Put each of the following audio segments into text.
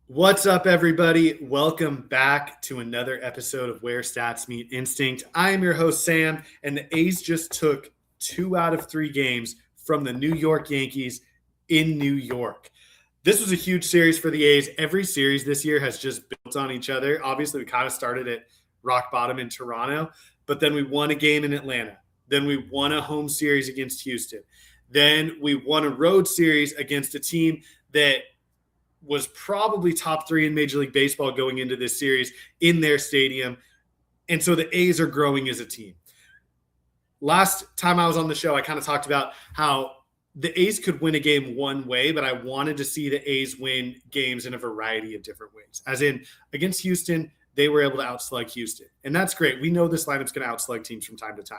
What's up, everybody? Welcome back to another episode of Where Stats Meet Instinct. I am your host, Sam, and the A's just took 2 out of 3 games from the New York Yankees in New York. This was a huge series for the A's. Every series this year has just built on each other. Obviously, we kind of started at rock bottom in Toronto, but then we won a game in Atlanta. Then we won a home series against Houston. Then we won a road series against a team that was probably top 3 in Major League Baseball going into this series in their stadium. And so the A's are growing as a team. Last time I was on the show, I kind of talked about how the A's could win a game one way, but I wanted to see the A's win games in a variety of different ways. As in, against Houston, they were able to outslug Houston. And that's great. We know this lineup's going to outslug teams from time to time.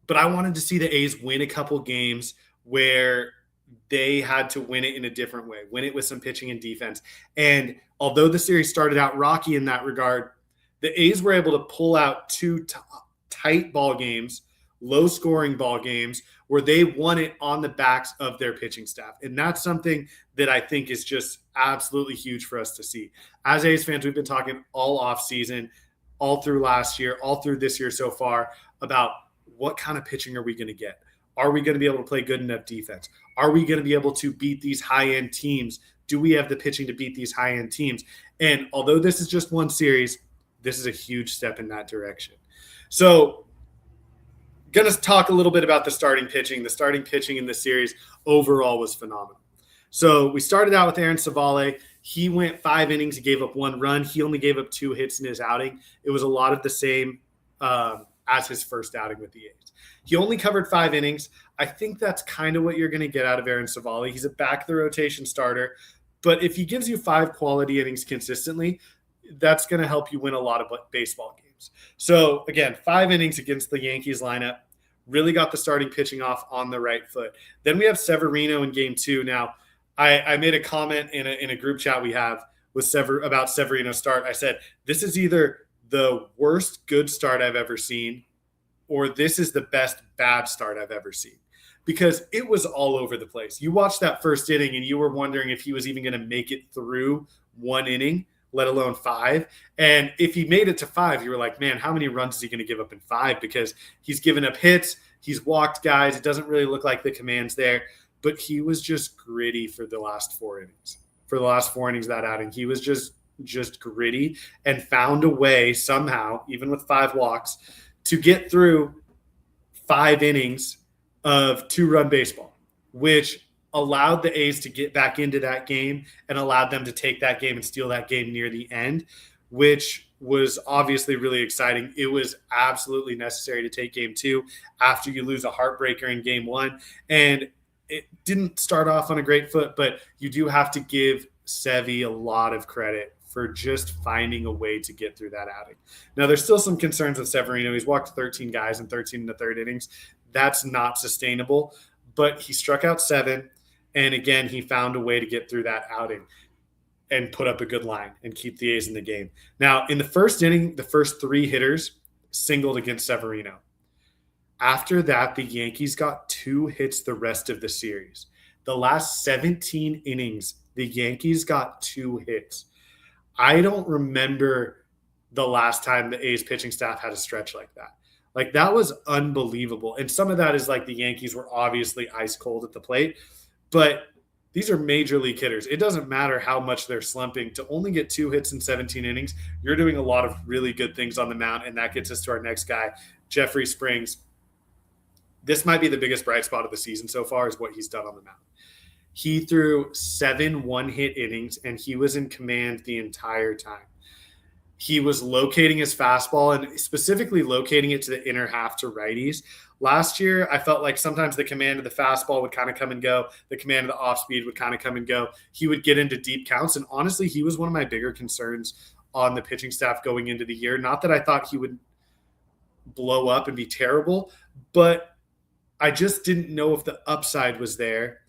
But I wanted to see the A's win a couple games where they had to win it in a different way, win it with some pitching and defense. And although the series started out rocky in that regard, the A's were able to pull out 2 tight ball games, low-scoring ball games, where they won it on the backs of their pitching staff. And that's something that I think is just absolutely huge for us to see. As A's fans, we've been talking all offseason, all through last year, all through this year so far, about what kind of pitching are we going to get? Are we going to be able to play good enough defense? Are we going to be able to beat these high-end teams? Do we have the pitching to beat these high-end teams? And although this is just one series, this is a huge step in that direction. So, going to talk a little bit about the starting pitching. The starting pitching in this series overall was phenomenal. So, we started out with Aaron Civale. He went 5 innings. He gave up 1 run. He only gave up 2 hits in his outing. It was a lot of the same as his first outing with the A's. He only covered 5 innings. I think that's kind of what you're going to get out of Aaron Civale. He's a back-the-rotation starter. But if he gives you 5 quality innings consistently, that's going to help you win a lot of baseball games. So, again, 5 innings against the Yankees lineup. Really got the starting pitching off on the right foot. Then we have Severino in game 2. Now, I made a comment in a group chat we have with about Severino's start. I said, this is either the worst good start I've ever seen, or this is the best bad start I've ever seen, because it was all over the place. You watched that first inning and you were wondering if he was even going to make it through 1 inning, let alone 5. And if he made it to 5, you were like, man, how many runs is he going to give up in 5? Because he's given up hits, he's walked guys. It doesn't really look like the command's there, but he was just gritty for the last 4 innings. For the last 4 innings of that outing, he was just gritty and found a way somehow, even with 5 walks, to get through 5 innings of 2-run baseball, which allowed the A's to get back into that game and allowed them to take that game and steal that game near the end, which was obviously really exciting. It was absolutely necessary to take game 2 after you lose a heartbreaker in game 1. And it didn't start off on a great foot, but you do have to give Sevy a lot of credit for just finding a way to get through that outing. Now, there's still some concerns with Severino. He's walked 13 guys in 13 in the third innings. That's not sustainable, but he struck out 7, and again, he found a way to get through that outing and put up a good line and keep the A's in the game. Now, in the first inning, the first 3 hitters singled against Severino. After that, the Yankees got 2 hits the rest of the series. The last 17 innings, the Yankees got 2 hits. I don't remember the last time the A's pitching staff had a stretch like that. Like, that was unbelievable. And some of that is like the Yankees were obviously ice cold at the plate, but these are major league hitters. It doesn't matter how much they're slumping. To only get 2 hits in 17 innings, you're doing a lot of really good things on the mound, and that gets us to our next guy, Jeffrey Springs. This might be the biggest bright spot of the season so far, is what he's done on the mound. He threw 7 one-hit innings, and he was in command the entire time. He was locating his fastball and specifically locating it to the inner half to righties. Last year, I felt like sometimes the command of the fastball would kind of come and go. The command of the off-speed would kind of come and go. He would get into deep counts, and honestly, he was one of my bigger concerns on the pitching staff going into the year. Not that I thought he would blow up and be terrible, but I just didn't know if the upside was there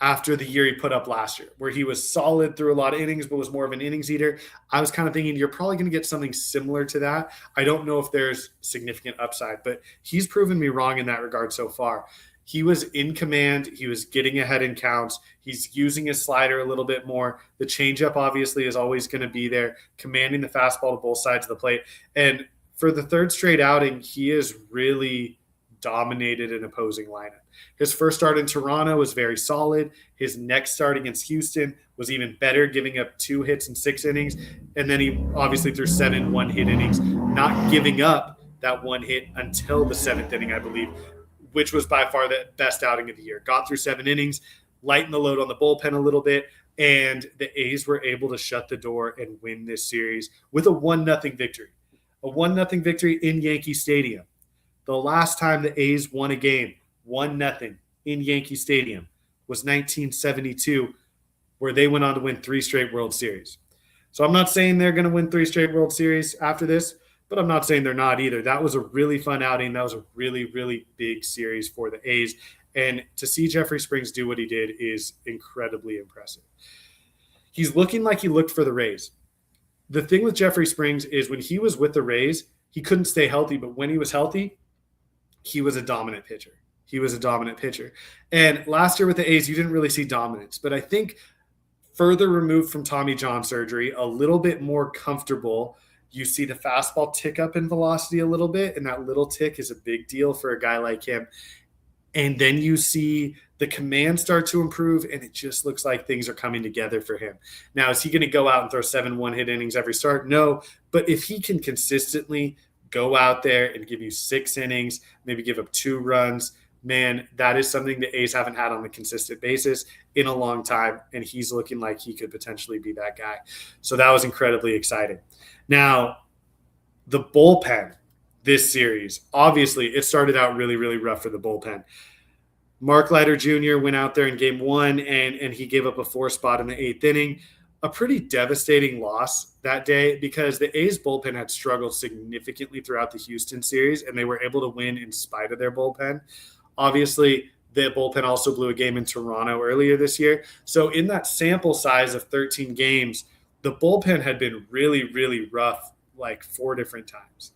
after the year he put up last year, where he was solid through a lot of innings, but was more of an innings eater. I was kind of thinking you're probably going to get something similar to that. I don't know if there's significant upside, but he's proven me wrong in that regard so far. he was in command. He was getting ahead in counts. He's using his slider a little bit more. The changeup obviously is always going to be there, commanding the fastball to both sides of the plate. And for the third straight outing, he has really dominated an opposing lineup. His first start in Toronto was very solid. His next start against Houston was even better, giving up 2 hits in 6 innings. And then he obviously threw 7 one-hit innings, not giving up that 1 hit until the 7th inning, I believe, which was by far the best outing of the year. Got through 7 innings, lightened the load on the bullpen a little bit, and the A's were able to shut the door and win this series with a 1-0 victory. A 1-0 victory in Yankee Stadium. The last time the A's won a game 1-0 in Yankee Stadium was 1972, where they went on to win 3 straight World Series. So I'm not saying they're going to win 3 straight World Series after this, but I'm not saying they're not either. That was a really fun outing. That was a really, really big series for the A's. And to see Jeffrey Springs do what he did is incredibly impressive. He's looking like he looked for the Rays. The thing with Jeffrey Springs is when he was with the Rays, he couldn't stay healthy, but when he was healthy, he was a dominant pitcher. And last year with the A's, you didn't really see dominance. But I think further removed from Tommy John surgery, a little bit more comfortable, you see the fastball tick up in velocity a little bit, and that little tick is a big deal for a guy like him. And then you see the command start to improve, and it just looks like things are coming together for him. Now, is he going to go out and throw 7 one-hit innings every start? No. But if he can consistently go out there and give you 6 innings, maybe give up 2 runs, man, that is something the A's haven't had on a consistent basis in a long time, and he's looking like he could potentially be that guy. So that was incredibly exciting. Now, the bullpen this series, obviously, it started out really, really rough for the bullpen. Mark Leiter Jr. went out there in game 1, and he gave up a 4 spot in the 8th inning. A pretty devastating loss that day because the A's bullpen had struggled significantly throughout the Houston series, and they were able to win in spite of their bullpen. Obviously, the bullpen also blew a game in Toronto earlier this year. So in that sample size of 13 games, the bullpen had been really, really rough like 4 different times.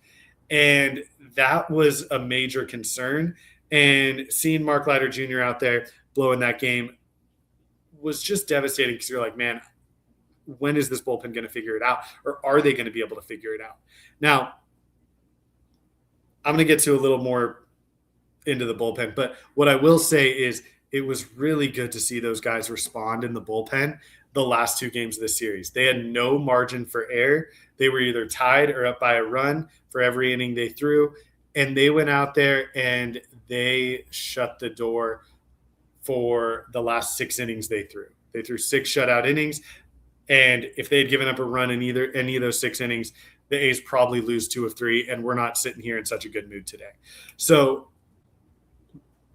And that was a major concern. And seeing Mark Leiter Jr. out there blowing that game was just devastating because you're like, man, when is this bullpen going to figure it out? Or are they going to be able to figure it out? Now, I'm going to get to a little more into the bullpen, but what I will say is it was really good to see those guys respond in the bullpen the last 2 games of the series. They had no margin for error. They were either tied or up by a run for every inning they threw, and they went out there and they shut the door for the last 6 innings they threw. They threw 6 shutout innings, and if they had given up a run in any of those 6 innings, the A's probably lose 2 of 3, and we're not sitting here in such a good mood today. So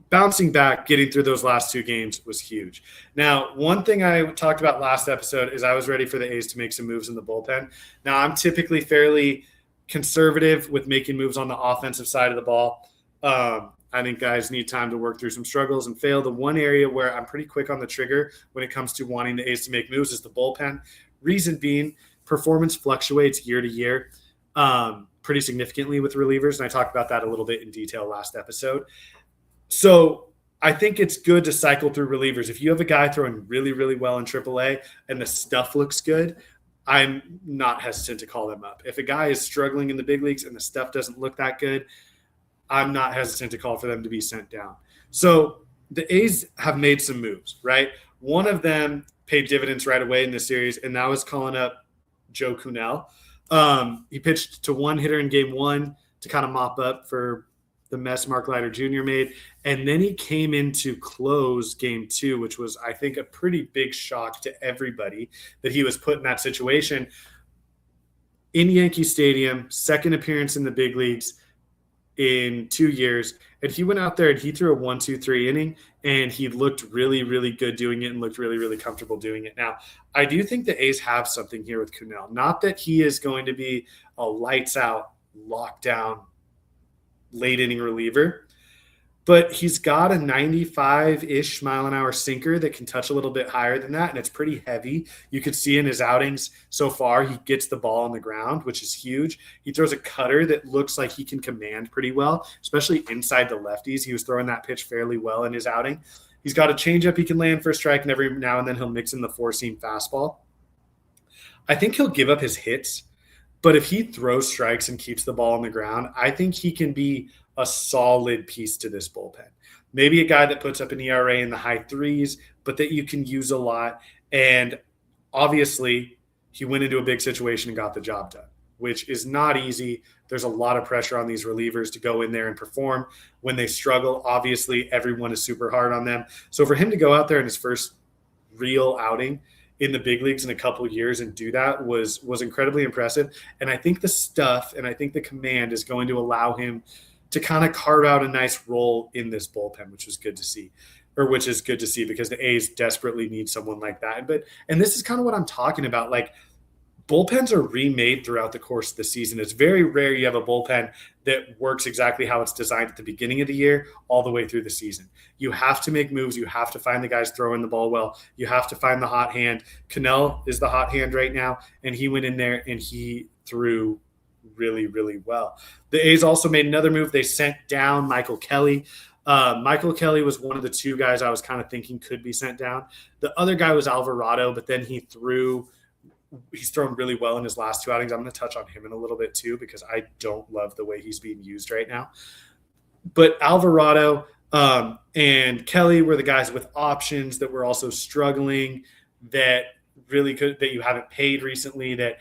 bouncing back, getting through those last 2 games was huge. Now, one thing I talked about last episode is I was ready for the A's to make some moves in the bullpen. Now, I'm typically fairly conservative with making moves on the offensive side of the ball. I think guys need time to work through some struggles and fail. The one area where I'm pretty quick on the trigger when it comes to wanting the A's to make moves is the bullpen. Reason being, performance fluctuates year to year pretty significantly with relievers, and I talked about that a little bit in detail last episode. So I think it's good to cycle through relievers. If you have a guy throwing really, really well in AAA and the stuff looks good, I'm not hesitant to call them up. If a guy is struggling in the big leagues and the stuff doesn't look that good, I'm not hesitant to call for them to be sent down. So the A's have made some moves, right? One of them paid dividends right away in this series, and that was calling up Joe Kunal. He pitched to one hitter in game 1 to kind of mop up for the mess Mark Leiter Jr. made. And then he came in to close game 2, which was, I think, a pretty big shock to everybody that he was put in that situation. In Yankee Stadium, second appearance in the big leagues in 2 years. And he went out there and he threw a 1-2-3 inning, and he looked really, really good doing it and looked really, really comfortable doing it. Now, I do think the A's have something here with Kunal. Not that he is going to be a lights-out, lockdown, late-inning reliever, but he's got a 95-ish mile an hour sinker that can touch a little bit higher than that, and it's pretty heavy. You could see in his outings so far, he gets the ball on the ground, which is huge. He throws a cutter that looks like he can command pretty well, especially inside the lefties. He was throwing that pitch fairly well in his outing. He's got a changeup he can land for a strike, and every now and then he'll mix in the four-seam fastball. I think he'll give up his hits, but if he throws strikes and keeps the ball on the ground, I think he can be a solid piece to this bullpen. Maybe a guy that puts up an ERA in the high threes, but that you can use a lot. And obviously, he went into a big situation and got the job done, which is not easy. There's a lot of pressure on these relievers to go in there and perform. When they struggle, obviously, everyone is super hard on them. So for him to go out there in his first real outing in the big leagues in a couple of years and do that was incredibly impressive. And I think the stuff and I think the command is going to allow him to kind of carve out a nice role in this bullpen, which is good to see because the A's desperately need someone like that. And this is kind of what I'm talking about. Like, bullpens are remade throughout the course of the season. It's very rare you have a bullpen that works exactly how it's designed at the beginning of the year all the way through the season. You have to make moves. You have to find the guys throwing the ball well. You have to find the hot hand. Kunal is the hot hand right now, and he went in there and he threw really, really well. The A's also made another move. They sent down Michael Kelly. Michael Kelly was one of the two guys I was kind of thinking could be sent down. The other guy was Alvarado, but then he's thrown really well in his last two outings. I'm going to touch on him in a little bit too, because I don't love the way he's being used right now. But Alvarado and Kelly were the guys with options that were also struggling that you haven't paid recently that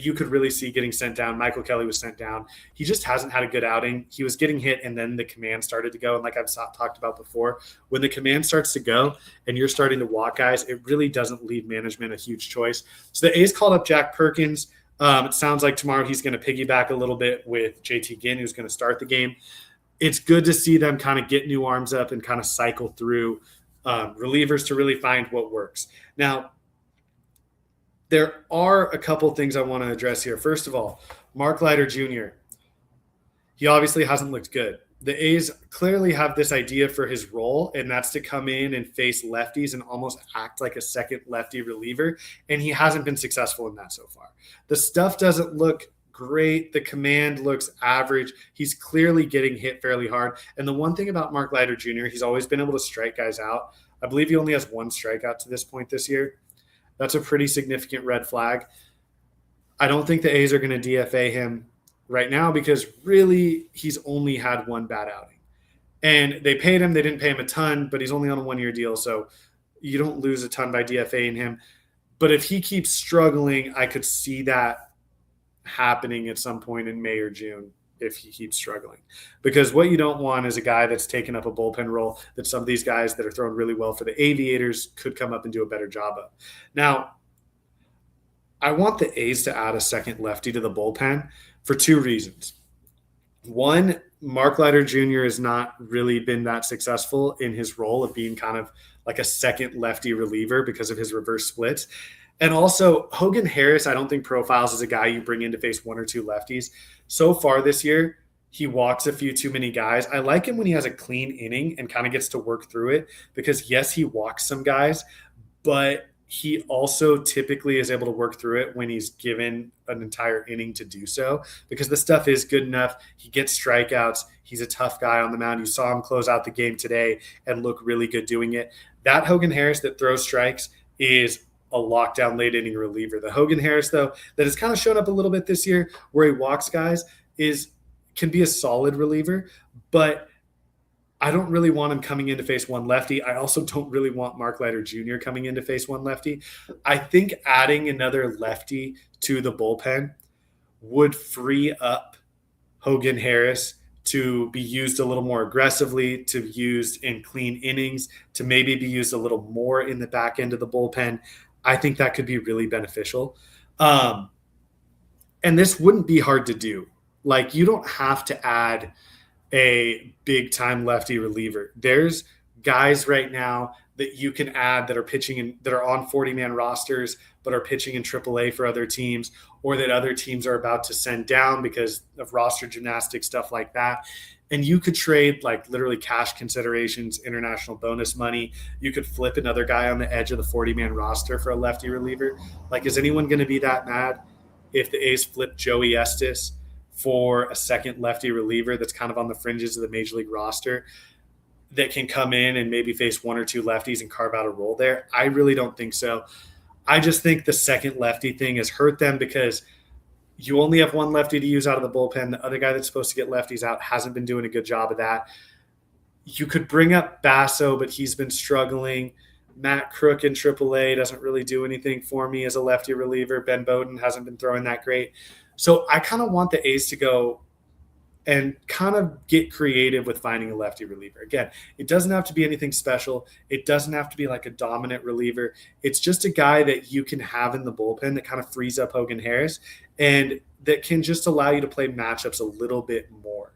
you could really see getting sent down. Michael Kelly was sent down. He just hasn't had a good outing. He was getting hit, and then the command started to go. And like I've talked about before, when the command starts to go and you're starting to walk guys, it really doesn't leave management a huge choice. So the A's called up Jack Perkins. It sounds like tomorrow he's going to piggyback a little bit with JT Ginn, who's going to start the game. It's good to see them kind of get new arms up and kind of cycle through relievers to really find what works. Now, there are a couple things I want to address here. First of all, Mark Leiter Jr., he obviously hasn't looked good. The A's clearly have this idea for his role, and that's to come in and face lefties and almost act like a second lefty reliever, and he hasn't been successful in that so far. The stuff doesn't look great. The command looks average. He's clearly getting hit fairly hard. And the one thing about Mark Leiter Jr., he's always been able to strike guys out. I believe he only has one strikeout to this point this year. That's a pretty significant red flag. I don't think the A's are going to DFA him right now because really he's only had one bad outing. And they paid him. They didn't pay him a ton, but he's only on a one-year deal, so you don't lose a ton by DFAing him. But if he keeps struggling, I could see that happening at some point in May or June if he keeps struggling. Because what you don't want is a guy that's taken up a bullpen role that some of these guys that are throwing really well for the Aviators could come up and do a better job of. Now, I want the A's to add a second lefty to the bullpen for two reasons. One, Mark Leiter Jr. has not really been that successful in his role of being kind of like a second lefty reliever because of his reverse splits. And also, Hogan Harris, I don't think profiles as a guy you bring in to face one or two lefties. So far this year, he walks a few too many guys. I like him when he has a clean inning and kind of gets to work through it because, yes, he walks some guys, but he also typically is able to work through it when he's given an entire inning to do so because the stuff is good enough. He gets strikeouts. He's a tough guy on the mound. You saw him close out the game today and look really good doing it. That Hogan Harris that throws strikes is a lockdown late inning reliever. The Hogan Harris, though, that has kind of shown up a little bit this year where he walks guys can be a solid reliever, but I don't really want him coming in to face one lefty. I also don't really want Mark Leiter Jr. coming in to face one lefty. I think adding another lefty to the bullpen would free up Hogan Harris to be used a little more aggressively, to be used in clean innings, to maybe be used a little more in the back end of the bullpen. I think that could be really beneficial. And this wouldn't be hard to do. Like, you don't have to add a big-time lefty reliever. There's guys right now that you can add that are pitching that are on 40-man rosters but are pitching in AAA for other teams, or that other teams are about to send down because of roster gymnastics, stuff like that. And you could trade like literally cash considerations, international bonus money. You could flip another guy on the edge of the 40-man roster for a lefty reliever. Like, is anyone going to be that mad if the A's flip Joey Estes for a second lefty reliever that's kind of on the fringes of the major league roster that can come in and maybe face one or two lefties and carve out a role there? I really don't think so. I just think the second lefty thing has hurt them because you only have one lefty to use out of the bullpen. The other guy that's supposed to get lefties out hasn't been doing a good job of that. You could bring up Basso, but he's been struggling. Matt Crook in AAA doesn't really do anything for me as a lefty reliever. Ben Bowden hasn't been throwing that great. So I kind of want the A's to go and kind of get creative with finding a lefty reliever. Again, it doesn't have to be anything special. It doesn't have to be like a dominant reliever. It's just a guy that you can have in the bullpen that kind of frees up Hogan Harris and that can just allow you to play matchups a little bit more.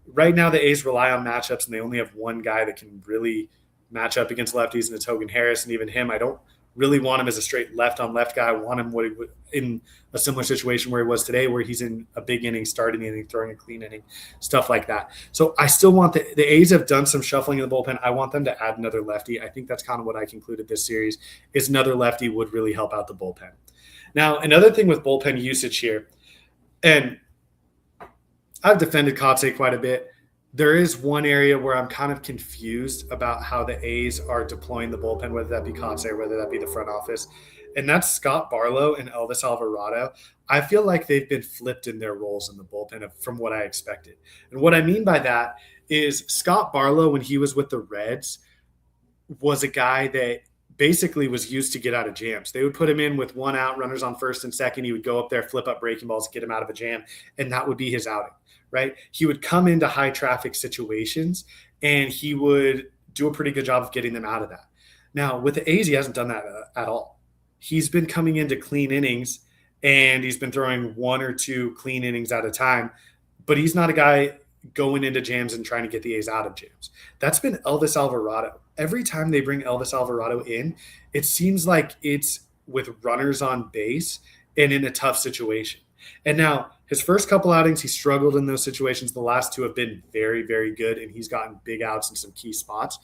Right now, the A's rely on matchups, and they only have one guy that can really match up against lefties, and it's Hogan Harris. And even him, I don't really want him as a straight left-on-left guy. I want him in a similar situation where he was today, where he's in a big inning, starting inning, throwing a clean inning, stuff like that. So I still want the A's have done some shuffling in the bullpen. I want them to add another lefty. I think that's kind of what I concluded this series is another lefty would really help out the bullpen. Now, another thing with bullpen usage here, and I've defended Kotsay quite a bit. There is one area where I'm kind of confused about how the A's are deploying the bullpen, whether that be Kotsay or whether that be the front office, and that's Scott Barlow and Elvis Alvarado. I feel like they've been flipped in their roles in the bullpen from what I expected. And what I mean by that is Scott Barlow, when he was with the Reds, was a guy that basically was used to get out of jams. They would put him in with one out, runners on first and second. He would go up there, flip up breaking balls, get him out of a jam, and that would be his outing, right? He would come into high traffic situations, and he would do a pretty good job of getting them out of that. Now, with the A's, he hasn't done that at all. He's been coming into clean innings, and he's been throwing one or two clean innings at a time, but he's not a guy going into jams and trying to get the A's out of jams. That's been Elvis Alvarado. Every time they bring Elvis Alvarado in, it seems like it's with runners on base and in a tough situation. And now his first couple outings, he struggled in those situations. The last two have been very, very good, and he's gotten big outs in some key spots.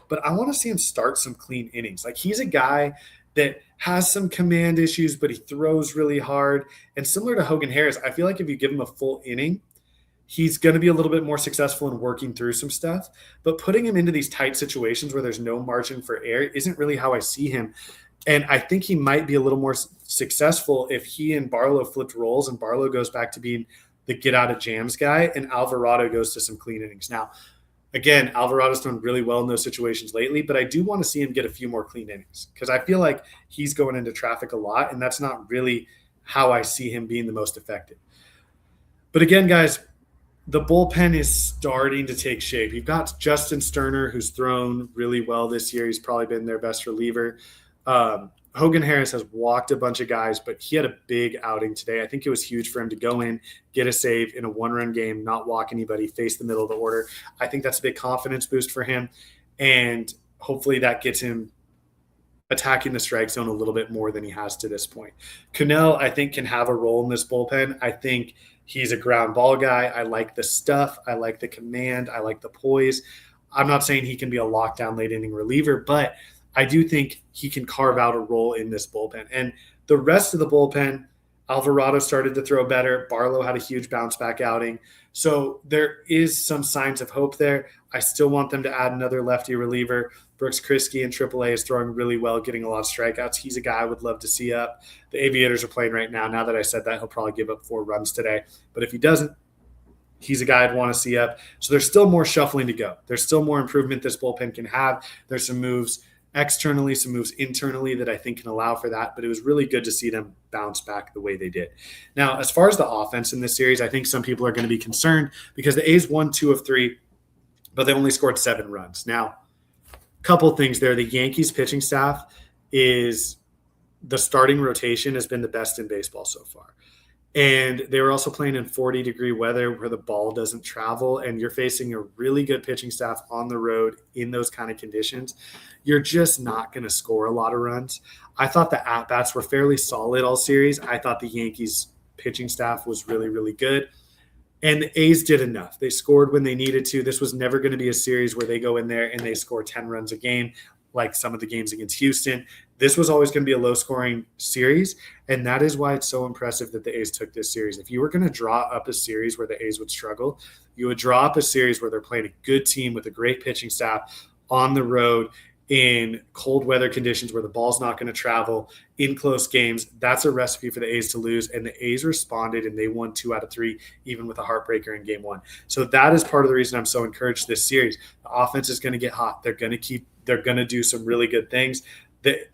But I want to see him start some clean innings. Like, he's a guy that has some command issues, but he throws really hard. And similar to Hogan Harris, I feel like if you give him a full inning, he's going to be a little bit more successful in working through some stuff. But putting him into these tight situations where there's no margin for error isn't really how I see him. And I think he might be a little more successful if he and Barlow flipped roles and Barlow goes back to being the get out of jams guy and Alvarado goes to some clean innings. Now, again, Alvarado's done really well in those situations lately, but I do want to see him get a few more clean innings because I feel like he's going into traffic a lot, and that's not really how I see him being the most effective. But again, guys, the bullpen is starting to take shape. You've got Justin Sterner, who's thrown really well this year. He's probably been their best reliever. Hogan Harris has walked a bunch of guys, but he had a big outing today. I think it was huge for him to go in, get a save in a one-run game, not walk anybody, face the middle of the order. I think that's a big confidence boost for him, and hopefully that gets him attacking the strike zone a little bit more than he has to this point. Kunal, I think, can have a role in this bullpen. I think he's a ground ball guy. I like the stuff. I like the command. I like the poise. I'm not saying he can be a lockdown late inning reliever, but I do think he can carve out a role in this bullpen. And the rest of the bullpen, Alvarado started to throw better. Barlow had a huge bounce back outing. So there is some signs of hope there. I still want them to add another lefty reliever. Brooks Kriske in AAA is throwing really well, getting a lot of strikeouts. He's a guy I would love to see up. The Aviators are playing right now. Now that I said that, he'll probably give up 4 runs today. But if he doesn't, he's a guy I'd want to see up. So there's still more shuffling to go. There's still more improvement this bullpen can have. There's some moves externally, some moves internally that I think can allow for that. But it was really good to see them bounce back the way they did. Now, as far as the offense in this series, I think some people are going to be concerned because the A's won 2 of 3, but they only scored 7 runs. Now, couple things there. The Yankees pitching staff is the starting rotation has been the best in baseball so far. And they were also playing in 40-degree weather where the ball doesn't travel, and you're facing a really good pitching staff on the road in those kind of conditions. You're just not going to score a lot of runs. I thought the at-bats were fairly solid all series. I thought the Yankees pitching staff was really, really good. And the A's did enough. They scored when they needed to. This was never going to be a series where they go in there and they score 10 runs a game like some of the games against Houston. This was always going to be a low-scoring series, and that is why it's so impressive that the A's took this series. If you were going to draw up a series where the A's would struggle, you would draw up a series where they're playing a good team with a great pitching staff on the road in cold weather conditions where the ball's not going to travel in close games. That's a recipe for the A's to lose, and the A's responded, and they won 2 out of 3, even with a heartbreaker in game 1. So that is part of the reason I'm so encouraged this series. The offense is going to get hot. They're going to do some really good things. But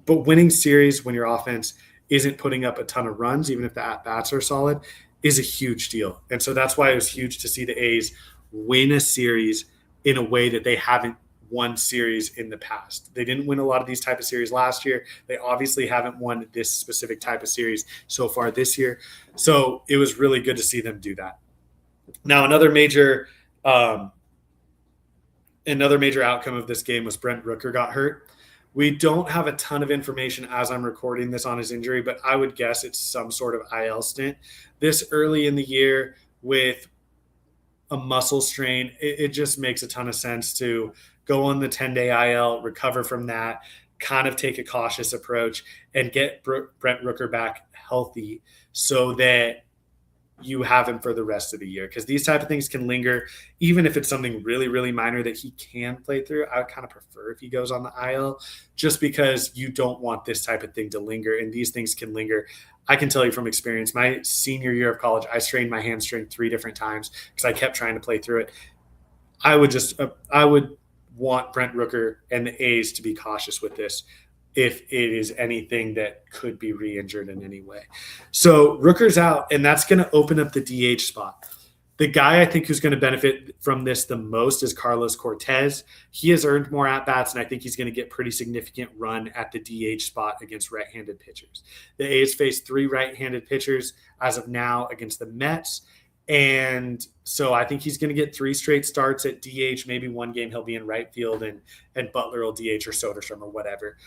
winning series when your offense isn't putting up a ton of runs, even if the at-bats are solid, is a huge deal. And so that's why it was huge to see the A's win a series in a way that they haven't won series in the past. They didn't win a lot of these type of series last year. They obviously haven't won this specific type of series so far this year. So it was really good to see them do that. Now, another major outcome of this game was Brent Rooker got hurt. We don't have a ton of information as I'm recording this on his injury, but I would guess it's some sort of IL stint. This early in the year with a muscle strain, it just makes a ton of sense to go on the 10-day IL, recover from that, kind of take a cautious approach, and get Brent Rooker back healthy so that you have him for the rest of the year. Because these type of things can linger, even if it's something really, really minor that he can play through. I would kind of prefer if he goes on the IL, just because you don't want this type of thing to linger, and these things can linger. I can tell you from experience, my senior year of college, I strained my hamstring 3 different times because I kept trying to play through it. I would want Brent Rooker and the A's to be cautious with this if it is anything that could be re-injured in any way. So Rooker's out, and that's going to open up the DH spot. The guy I think who's going to benefit from this the most is Carlos Cortez. He has earned more at-bats, and I think he's going to get pretty significant run at the DH spot against right-handed pitchers. The A's face 3 right-handed pitchers as of now against the Mets, and so I think he's going to get 3 straight starts at DH. Maybe one game he'll be in right field and Butler will DH or Soderstrom or whatever.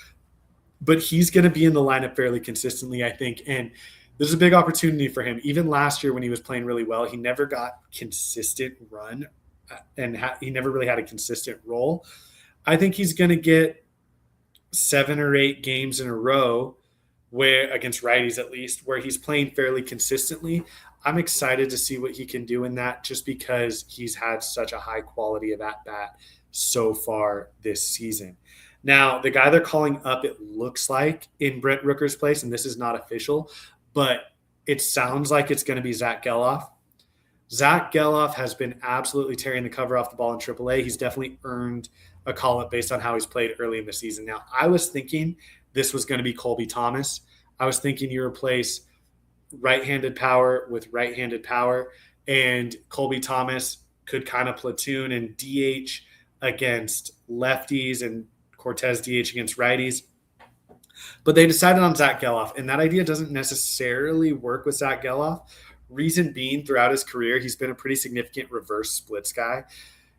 But he's going to be in the lineup fairly consistently, I think. And there's a big opportunity for him. Even last year when he was playing really well, he never got consistent run and he never really had a consistent role. I think he's going to get 7 or 8 games in a row where, against righties at least, where he's playing fairly consistently. I'm excited to see what he can do in that, just because he's had such a high quality of at-bat so far this season. Now, the guy they're calling up, it looks like, in Brent Rooker's place, and this is not official, but it sounds like it's going to be Zach Gelof. Zach Gelof has been absolutely tearing the cover off the ball in AAA. He's definitely earned a call-up based on how he's played early in the season. Now, I was thinking this was going to be Colby Thomas. I was thinking you replace right-handed power with right-handed power, and Colby Thomas could kind of platoon and DH against lefties and Cortez DH against righties. But they decided on Zach Gelof, and that idea doesn't necessarily work with Zach Gelof. Reason being, throughout his career, he's been a pretty significant reverse splits guy.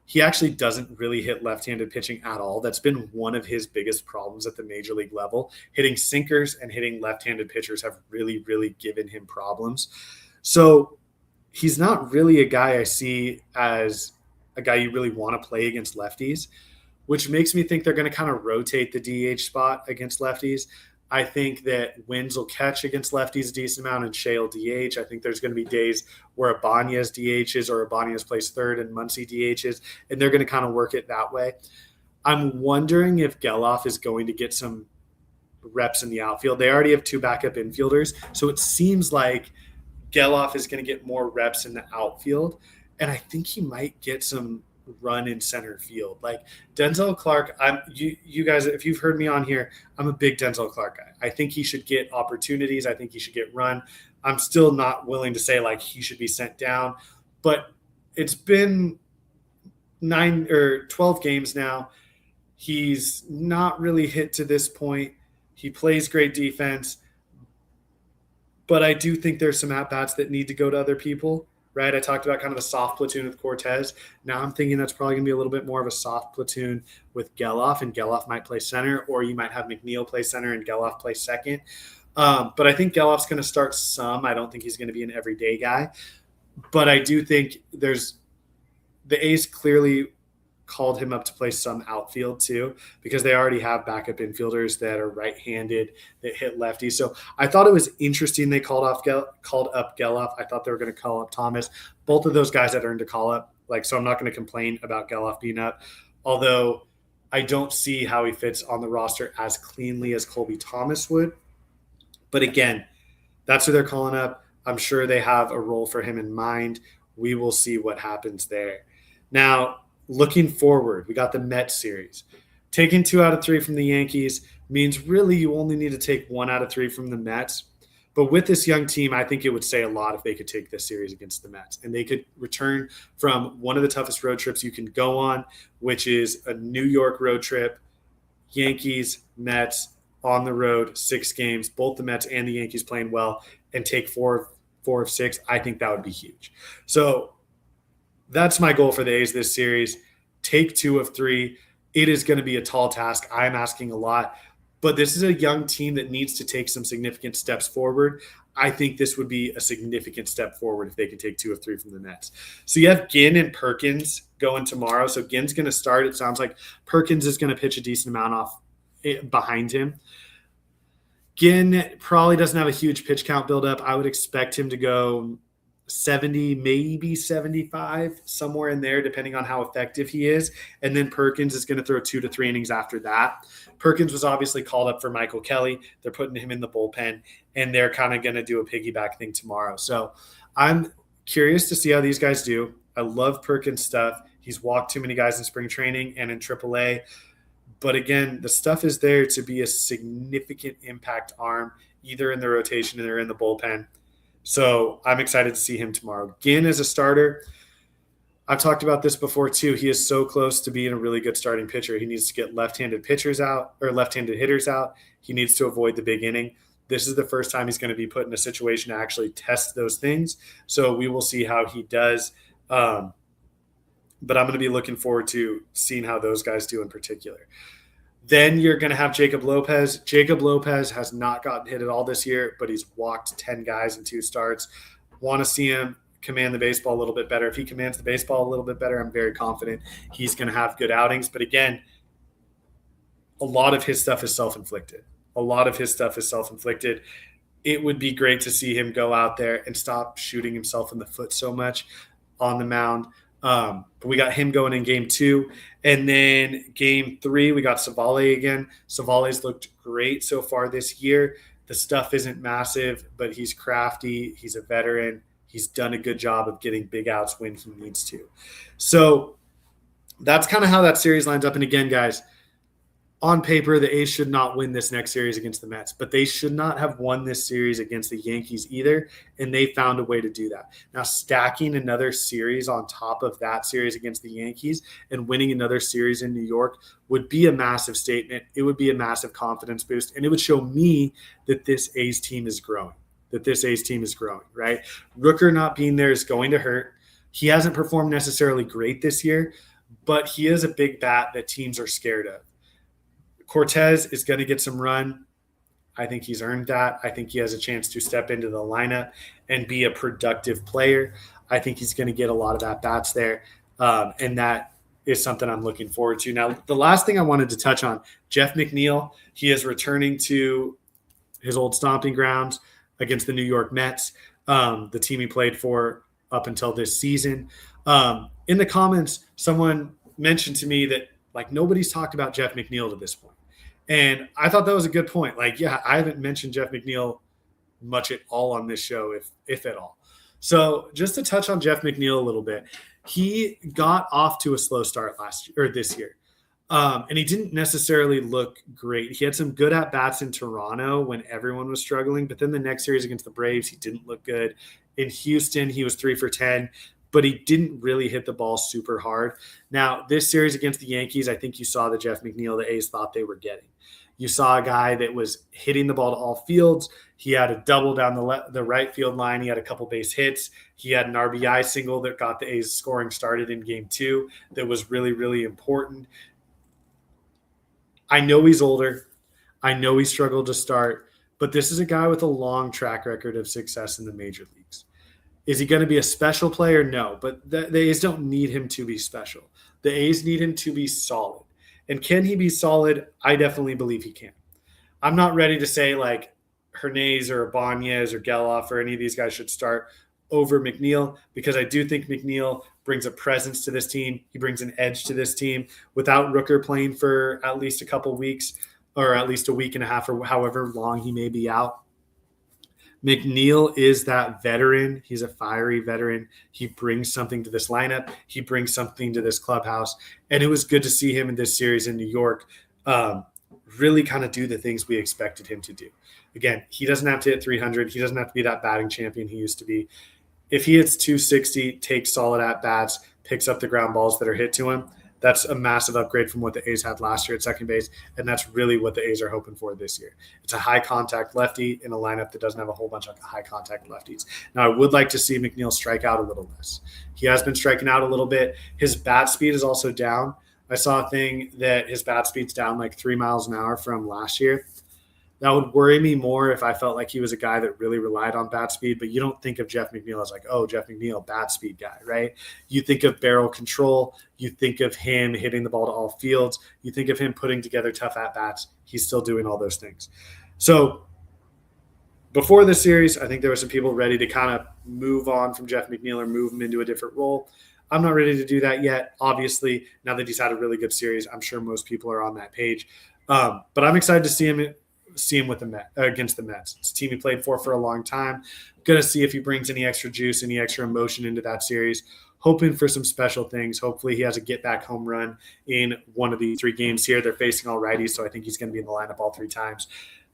He actually doesn't really hit left-handed pitching at all. That's been one of his biggest problems at the major league level. Hitting sinkers and hitting left-handed pitchers have really, really given him problems. So he's not really a guy I see as a guy you really want to play against lefties, which makes me think they're going to kind of rotate the DH spot against lefties. I think that Wins will catch against lefties a decent amount and Shea will DH. I think there's going to be days where Ibanez DHs or Ibanez plays third and Muncy DHs, and they're going to kind of work it that way. I'm wondering if Gelof is going to get some reps in the outfield. They already have 2 backup infielders, so it seems like Gelof is going to get more reps in the outfield, and I think he might get some run in center field. Like Denzel Clark, you guys, if you've heard me on here, I'm a big Denzel Clark guy. I think he should get opportunities. I think he should get run. I'm still not willing to say like he should be sent down, but it's been 9 or 12 games now. He's not really hit to this point. He plays great defense, but I do think there's some at-bats that need to go to other people. Right, I talked about kind of a soft platoon with Cortez. Now I'm thinking that's probably going to be a little bit more of a soft platoon with Gelof, and Gelof might play center, or you might have McNeil play center and Gelof play second. But I think Gelof's going to start some. I don't think he's going to be an everyday guy. But I do think the A's clearly called him up to play some outfield too, because they already have backup infielders that are right-handed that hit lefties. So I thought it was interesting they called up Gelof. I thought they were going to call up Thomas. Both of those guys had earned a call up. So I'm not going to complain about Gelof being up, although I don't see how he fits on the roster as cleanly as Colby Thomas would. But again, that's who they're calling up. I'm sure they have a role for him in mind. We will see what happens there. Now, looking forward, we got the Mets series. Taking 2 out of 3 from the Yankees means really you only need to take 1 out of 3 from the Mets. But with this young team, I think it would say a lot if they could take this series against the Mets. And they could return from one of the toughest road trips you can go on, which is a New York road trip, Yankees, Mets, on the road, 6 games, both the Mets and the Yankees playing well, and take 4 of 6. I think that would be huge. So that's my goal for the A's this series. Take 2 of 3. It is going to be a tall task. I'm asking a lot. But this is a young team that needs to take some significant steps forward. I think this would be a significant step forward if they could take 2 of 3 from the Mets. So you have Ginn and Perkins going tomorrow. So Ginn's going to start. It sounds like Perkins is going to pitch a decent amount off behind him. Ginn probably doesn't have a huge pitch count buildup. I would expect him to go 70, maybe 75, somewhere in there, depending on how effective he is. And then Perkins is going to throw 2 to 3 innings after that. Perkins was obviously called up for Michael Kelly. They're putting him in the bullpen, and they're kind of going to do a piggyback thing tomorrow. So I'm curious to see how these guys do. I love Perkins' stuff. He's walked too many guys in spring training and in AAA. But again, the stuff is there to be a significant impact arm, either in the rotation or in the bullpen. So I'm excited to see him tomorrow. Ginn as a starter, I've talked about this before too. He is so close to being a really good starting pitcher. He needs to get left-handed pitchers out or left-handed hitters out. He needs to avoid the big inning. This is the first time he's going to be put in a situation to actually test those things. So we will see how he does. But I'm going to be looking forward to seeing how those guys do in particular. Then you're going to have Jacob Lopez. Jacob Lopez has not gotten hit at all this year, but he's walked 10 guys in 2 starts. Want to see him command the baseball a little bit better. If he commands the baseball a little bit better, I'm very confident he's going to have good outings. But again, a lot of his stuff is self-inflicted. It would be great to see him go out there and stop shooting himself in the foot so much on the mound. But we got him going in game 2. And then game 3, we got Civale again. Civale's looked great so far this year. The stuff isn't massive, but he's crafty. He's a veteran. He's done a good job of getting big outs when he needs to. So that's kind of how that series lines up. And again, guys, on paper, the A's should not win this next series against the Mets, but they should not have won this series against the Yankees either, and they found a way to do that. Now, stacking another series on top of that series against the Yankees and winning another series in New York would be a massive statement. It would be a massive confidence boost, and it would show me that this A's team is growing, right? Rooker not being there is going to hurt. He hasn't performed necessarily great this year, but he is a big bat that teams are scared of. Cortez is going to get some run. I think he's earned that. I think he has a chance to step into the lineup and be a productive player. I think he's going to get a lot of at-bats there, and that is something I'm looking forward to. Now, the last thing I wanted to touch on, Jeff McNeil, he is returning to his old stomping grounds against the New York Mets, the team he played for up until this season. In the comments, someone mentioned to me that nobody's talked about Jeff McNeil to this point. And I thought that was a good point. I haven't mentioned Jeff McNeil much at all on this show, if at all. So just to touch on Jeff McNeil a little bit, he got off to a slow start this year. And he didn't necessarily look great. He had some good at-bats in Toronto when everyone was struggling, but then the next series against the Braves, he didn't look good. In Houston, he was 3 for 10, but he didn't really hit the ball super hard. Now, this series against the Yankees, I think you saw the Jeff McNeil the A's thought they were getting. You saw a guy that was hitting the ball to all fields. He had a double down the right field line. He had a couple base hits. He had an RBI single that got the A's scoring started in game 2 that was really, really important. I know he's older. I know he struggled to start, but this is a guy with a long track record of success in the major leagues. Is he going to be a special player? No, but the A's don't need him to be special. The A's need him to be solid. And can he be solid? I definitely believe he can. I'm not ready to say like Hernandez or Ibanez or Gelof or any of these guys should start over McNeil, because I do think McNeil brings a presence to this team. He brings an edge to this team. Without Rooker playing for at least a couple weeks or at least a week and a half or however long he may be out, McNeil is that veteran. He's a fiery veteran. He brings something to this lineup. He brings something to this clubhouse. And it was good to see him in this series in New York really kind of do the things we expected him to do. Again, he doesn't have to hit 300. He doesn't have to be that batting champion he used to be. If he hits 260, takes solid at-bats, picks up the ground balls that are hit to him, that's a massive upgrade from what the A's had last year at second base, and that's really what the A's are hoping for this year. It's a high-contact lefty in a lineup that doesn't have a whole bunch of high-contact lefties. Now, I would like to see McNeil strike out a little less. He has been striking out a little bit. His bat speed is also down. I saw a thing that his bat speed's down like 3 miles an hour from last year. That would worry me more if I felt like he was a guy that really relied on bat speed, but you don't think of Jeff McNeil as like, oh, Jeff McNeil, bat speed guy, right? You think of barrel control. You think of him hitting the ball to all fields. You think of him putting together tough at-bats. He's still doing all those things. So before this series, I think there were some people ready to kind of move on from Jeff McNeil or move him into a different role. I'm not ready to do that yet. Obviously, now that he's had a really good series, I'm sure most people are on that page. But I'm excited to see him with the Mets, against the Mets. It's a team he played for a long time. Going to see if he brings any extra juice, any extra emotion into that series. Hoping for some special things. Hopefully he has a get-back home run in one of the 3 games here. They're facing all righties, so I think he's going to be in the lineup all 3 times.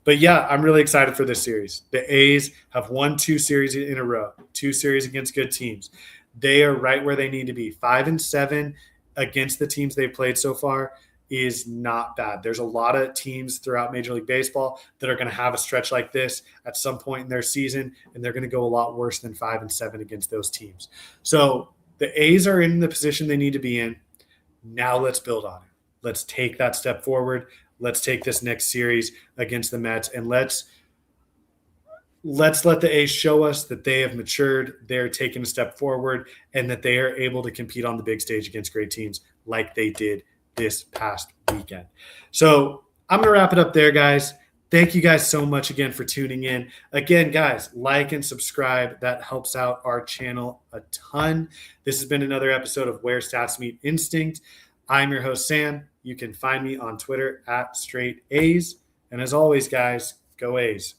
But, yeah, I'm really excited for this series. The A's have won 2 series in a row, 2 series against good teams. They are right where they need to be. 5-7 against the teams they've played so far is not bad. There's a lot of teams throughout Major League Baseball that are going to have a stretch like this at some point in their season, and they're going to go a lot worse than 5-7 against those teams. So the A's are in the position they need to be in. Now let's build on it. Let's take that step forward. Let's take this next series against the Mets, and let's let the A's show us that they have matured, they're taking a step forward, and that they are able to compete on the big stage against great teams like they did this past weekend. So I'm going to wrap it up there, guys. Thank you guys so much again for tuning in. Again, guys, like and subscribe. That helps out our channel a ton. This has been another episode of Where Stats Meet Instinct. I'm your host, Sam. You can find me on Twitter @StraightA's. And as always, guys, go A's.